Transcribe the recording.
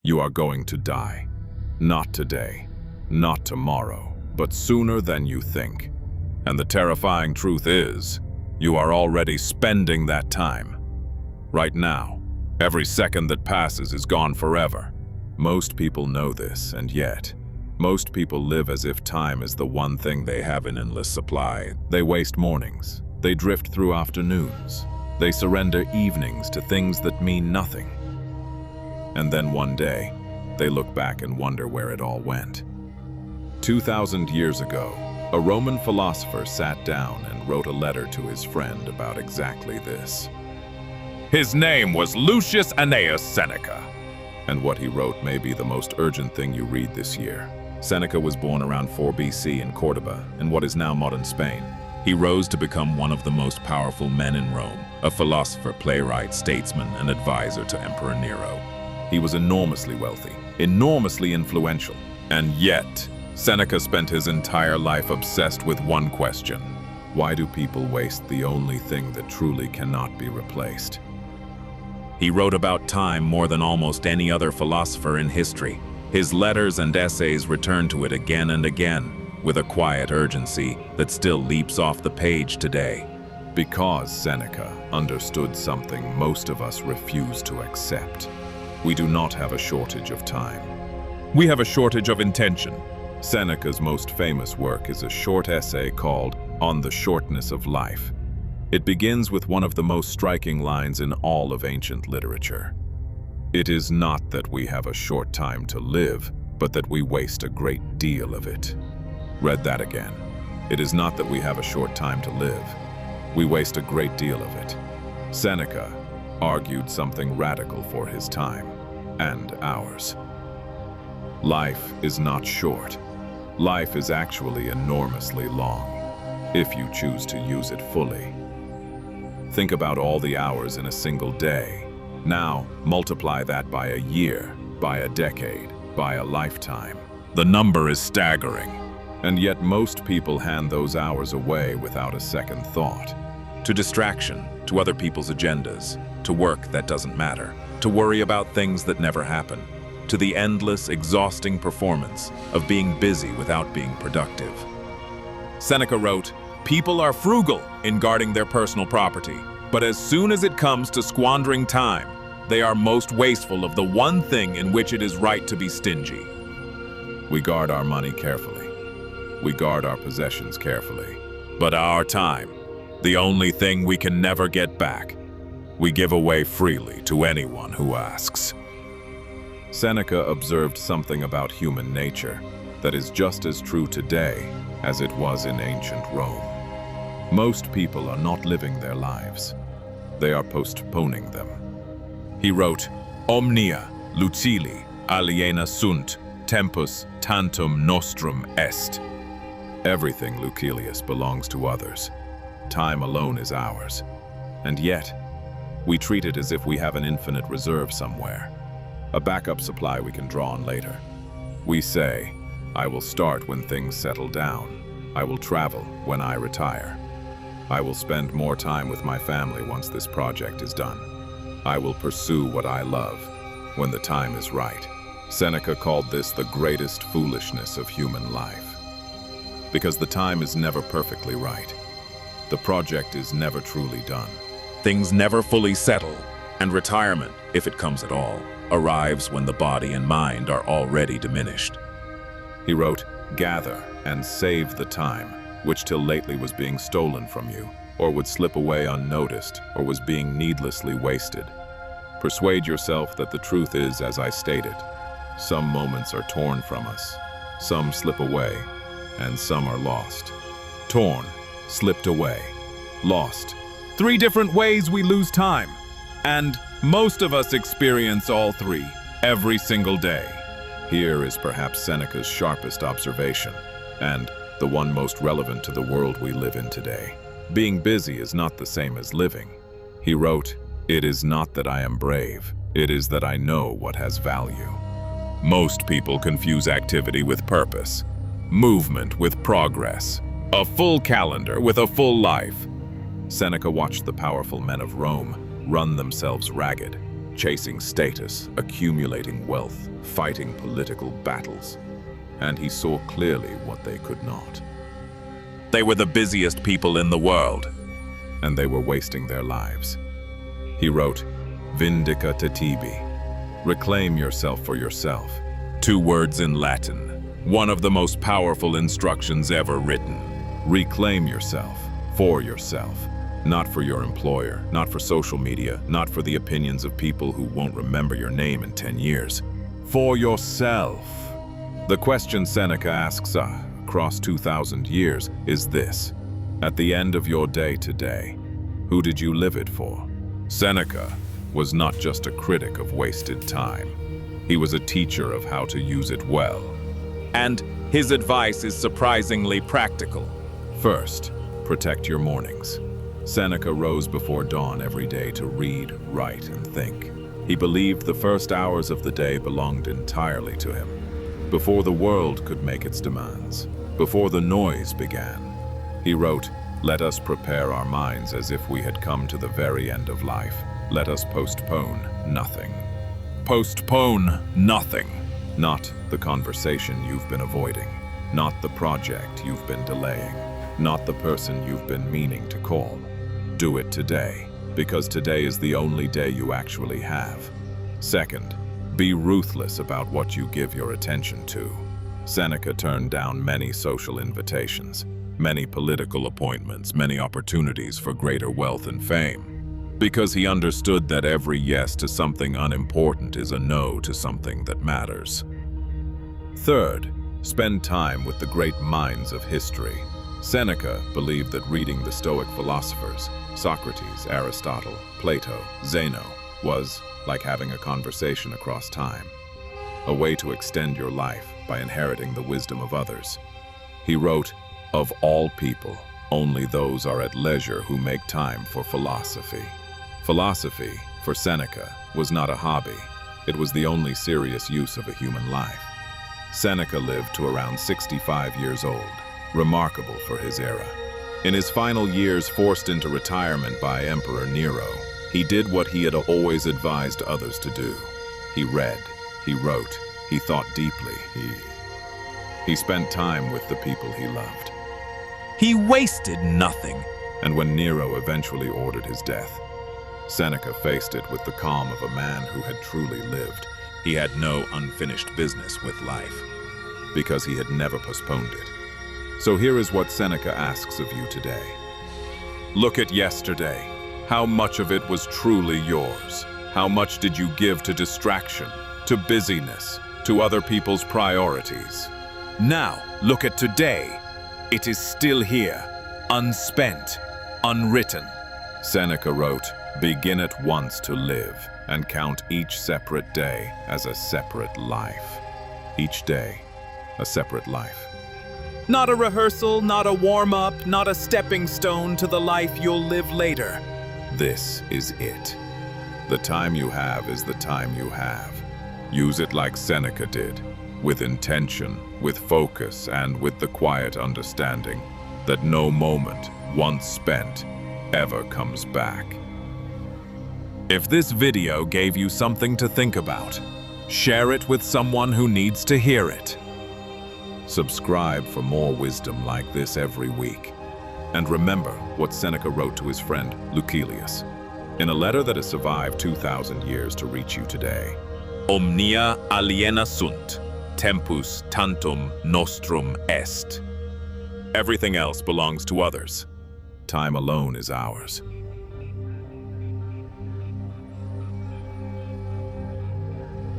You are going to die. Not today, not tomorrow, but sooner than you think. And the terrifying truth is, you are already spending that time. Right now, every second that passes is gone forever. Most people know this, and yet, most people live as if time is the one thing they have in endless supply. They waste mornings. They drift through afternoons. They surrender evenings to things that mean nothing. And then one day, they look back and wonder where it all went. 2,000 years ago, a Roman philosopher sat down and wrote a letter to his friend about exactly this. His name was Lucius Annaeus Seneca. And what he wrote may be the most urgent thing you read this year. Seneca was born around 4 BC in Cordoba, in what is now modern Spain. He rose to become one of the most powerful men in Rome, a philosopher, playwright, statesman, and advisor to Emperor Nero. He was enormously wealthy, enormously influential, and yet, Seneca spent his entire life obsessed with one question. Why do people waste the only thing that truly cannot be replaced? He wrote about time more than almost any other philosopher in history. His letters and essays return to it again and again, with a quiet urgency that still leaps off the page today. Because Seneca understood something most of us refuse to accept. We do not have a shortage of time. We have a shortage of intention. Seneca's most famous work is a short essay called On the Shortness of Life. It begins with one of the most striking lines in all of ancient literature. It is not that we have a short time to live, but that we waste a great deal of it. Read that again. It is not that we have a short time to live. We waste a great deal of it. Seneca argued something radical for his time and ours. Life is not short. Life is actually enormously long, if you choose to use it fully. Think about all the hours in a single day. Now, multiply that by a year, by a decade, by a lifetime. The number is staggering. And yet most people hand those hours away without a second thought. To distraction, to other people's agendas, to work that doesn't matter, to worry about things that never happen, to the endless, exhausting performance of being busy without being productive. Seneca wrote, "People are frugal in guarding their personal property, but as soon as it comes to squandering time, they are most wasteful of the one thing in which it is right to be stingy." We guard our money carefully. We guard our possessions carefully. But our time, the only thing we can never get back, we give away freely to anyone who asks. Seneca observed something about human nature that is just as true today as it was in ancient Rome. Most people are not living their lives. They are postponing them. He wrote, "Omnia lucili aliena sunt, tempus tantum nostrum est." Everything, Lucilius, belongs to others. Time alone is ours. And yet, we treat it as if we have an infinite reserve somewhere, a backup supply we can draw on later. We say, "I will start when things settle down. I will travel when I retire. I will spend more time with my family once this project is done. I will pursue what I love when the time is right." Seneca called this the greatest foolishness of human life. Because the time is never perfectly right. The project is never truly done. Things never fully settle, and retirement, if it comes at all, arrives when the body and mind are already diminished. He wrote, "Gather and save the time, which till lately was being stolen from you, or would slip away unnoticed, or was being needlessly wasted. Persuade yourself that the truth is as I stated. Some moments are torn from us, some slip away, and some are lost." Torn, slipped away, lost. 3 different ways we lose time. And most of us experience all 3, every single day. Here is perhaps Seneca's sharpest observation, and the one most relevant to the world we live in today. Being busy is not the same as living. He wrote, "It is not that I am brave, it is that I know what has value." Most people confuse activity with purpose, movement with progress, a full calendar with a full life. Seneca watched the powerful men of Rome run themselves ragged, chasing status, accumulating wealth, fighting political battles. And he saw clearly what they could not. They were the busiest people in the world, and they were wasting their lives. He wrote, Vindica te tibi, reclaim yourself for yourself. 2 words in Latin, one of the most powerful instructions ever written. Reclaim yourself, for yourself, not for your employer, not for social media, not for the opinions of people who won't remember your name in 10 years. For yourself. The question Seneca asks across 2,000 years is this: at the end of your day today, who did you live it for? Seneca was not just a critic of wasted time. He was a teacher of how to use it well. And his advice is surprisingly practical. First, protect your mornings. Seneca rose before dawn every day to read, write, and think. He believed the first hours of the day belonged entirely to him. Before the world could make its demands, before the noise began, he wrote, "Let us prepare our minds as if we had come to the very end of life. Let us postpone nothing." Postpone nothing. Not the conversation you've been avoiding, not the project you've been delaying, not the person you've been meaning to call. Do it today, because today is the only day you actually have. Second, be ruthless about what you give your attention to. Seneca turned down many social invitations, many political appointments, many opportunities for greater wealth and fame, because he understood that every yes to something unimportant is a no to something that matters. Third, spend time with the great minds of history. Seneca believed that reading the Stoic philosophers, Socrates, Aristotle, Plato, Zeno, was like having a conversation across time, a way to extend your life by inheriting the wisdom of others. He wrote, "Of all people, only those are at leisure who make time for philosophy." Philosophy, for Seneca, was not a hobby. It was the only serious use of a human life. Seneca lived to around 65 years old, remarkable for his era. In his final years, forced into retirement by Emperor Nero, he did what he had always advised others to do. He read, he wrote, he thought deeply, he spent time with the people he loved. He wasted nothing. And when Nero eventually ordered his death, Seneca faced it with the calm of a man who had truly lived. He had no unfinished business with life, because he had never postponed it. So here is what Seneca asks of you today. Look at yesterday. How much of it was truly yours? How much did you give to distraction, to busyness, to other people's priorities? Now, look at today. It is still here, unspent, unwritten. Seneca wrote, "Begin at once to live, and count each separate day as a separate life." Each day, a separate life. Not a rehearsal, not a warm-up, not a stepping stone to the life you'll live later. This is it. The time you have is the time you have. Use it like Seneca did, with intention, with focus, and with the quiet understanding that no moment, once spent, ever comes back. If this video gave you something to think about, share it with someone who needs to hear it. Subscribe for more wisdom like this every week. And remember what Seneca wrote to his friend Lucilius, in a letter that has survived 2,000 years to reach you today. Omnia aliena sunt, tempus tantum nostrum est. Everything else belongs to others. Time alone is ours.